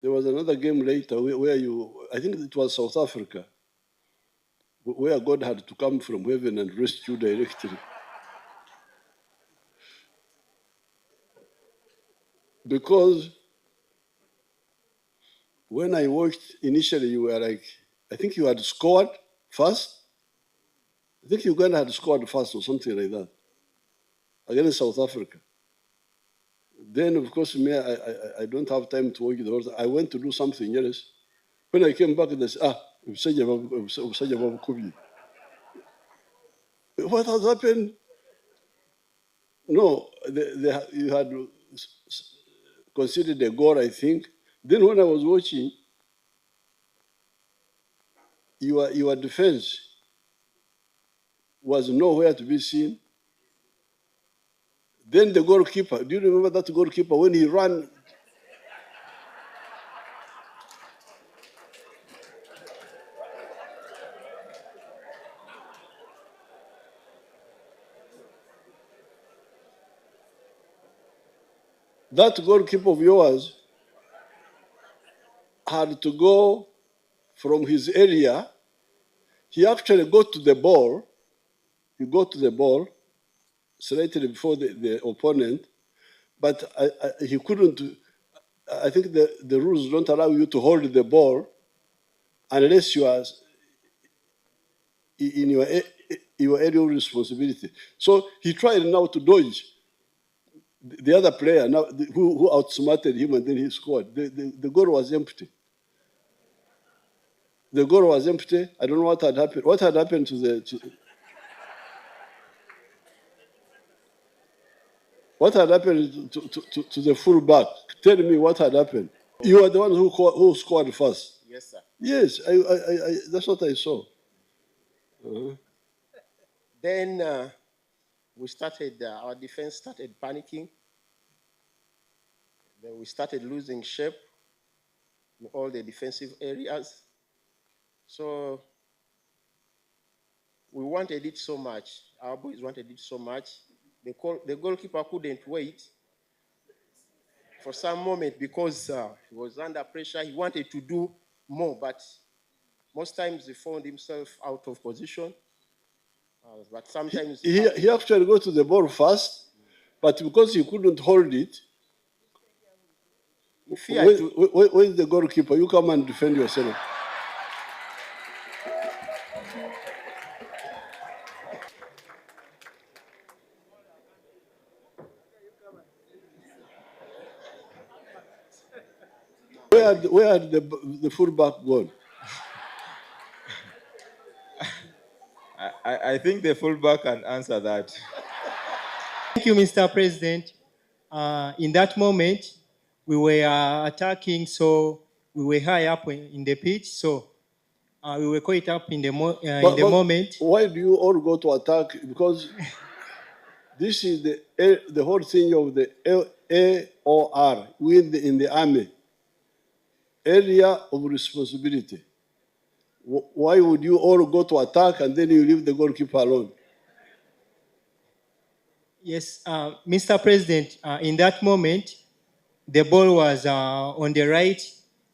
There was another game later where I think it was South Africa, where God had to come from heaven and rescue directly. Because when I watched initially, you were like, I think you had scored first. I think Uganda had scored first or something like that against South Africa. Then, of course, me, I don't have time to watch the whole thing. I went to do something else. When I came back, they said, what has happened? No, you had considered a goal, I think. Then when I was watching, your defense was nowhere to be seen. Then the goalkeeper, do you remember that goalkeeper when he ran? That goalkeeper of yours had to go from his area. He actually got to the ball. He got to the ball slightly before the opponent, but he couldn't. I think the rules don't allow you to hold the ball unless you are in your area of responsibility. So he tried now to dodge the other player now who outsmarted him, and then he scored. The goal was empty. The goal was empty. I don't know what had happened. What had happened what had happened to the fullback? Tell me what had happened. You are the one who scored first. Yes, sir. Yes, that's what I saw. Then we started, our defense started panicking. Then we started losing shape in all the defensive areas. So we wanted it so much. Our boys wanted it so much. The goalkeeper couldn't wait for some moment because he was under pressure. He wanted to do more, but most times he found himself out of position. But sometimes he actually got to the ball first, but because he couldn't hold it, where is the goalkeeper? You come and defend yourself. Where had the fullback gone? I think the fullback can answer that. Thank you, Mr. President. In that moment, we were attacking, so we were high up in the pitch, so we were caught up in the moment. Why do you all go to attack? Because this is the whole thing of the AOR in the army, area of responsibility. Why would you all go to attack and then you leave the goalkeeper alone? Yes, Mr. President, in that moment, the ball was on the right,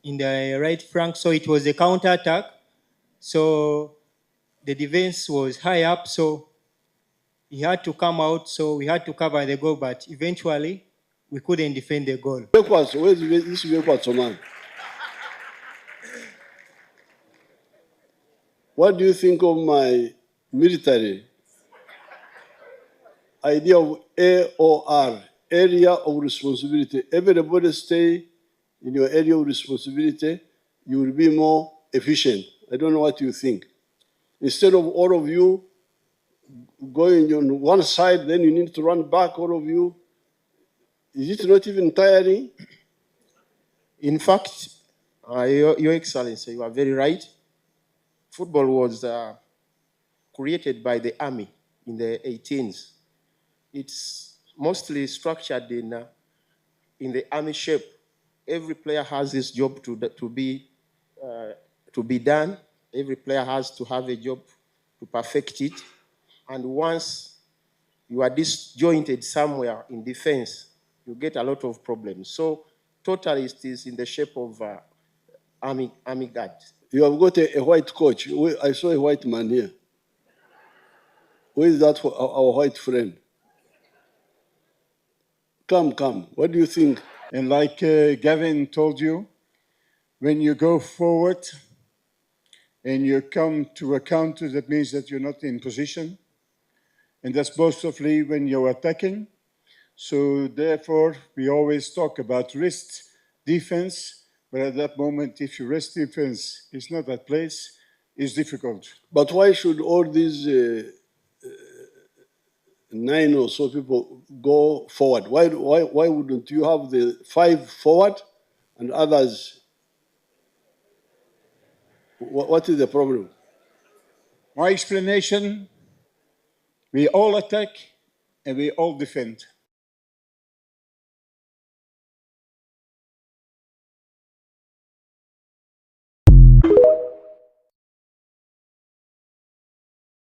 in the right flank, so it was a counter-attack. So the defense was high up, so he had to come out, so we had to cover the goal, but eventually we couldn't defend the goal. Where's this man? What do you think of my military idea of AOR, area of responsibility? Everybody stay in your area of responsibility, you will be more efficient. I don't know what you think. Instead of all of you going on one side, then you need to run back, all of you. Is it not even tiring? In fact, Your Excellency, you are very right. Football was created by the army in the 18s. It's mostly structured in the army shape. Every player has his job to be done. Every player has to have a job to perfect it. And once you are disjointed somewhere in defense, you get a lot of problems. So totalist is in the shape of army guard. You have got a white coach. I saw a white man here. Who is that for our white friend? Come. What do you think? And like Gavin told you, when you go forward and you come to a counter, that means that you're not in position. And that's mostly when you're attacking. So therefore, we always talk about wrist defense, but at that moment, if your wrist defense is not at place, it's difficult. But why should all these 9 or so people go forward? Why wouldn't you have the 5 forward and others? What is the problem? My explanation, we all attack and we all defend.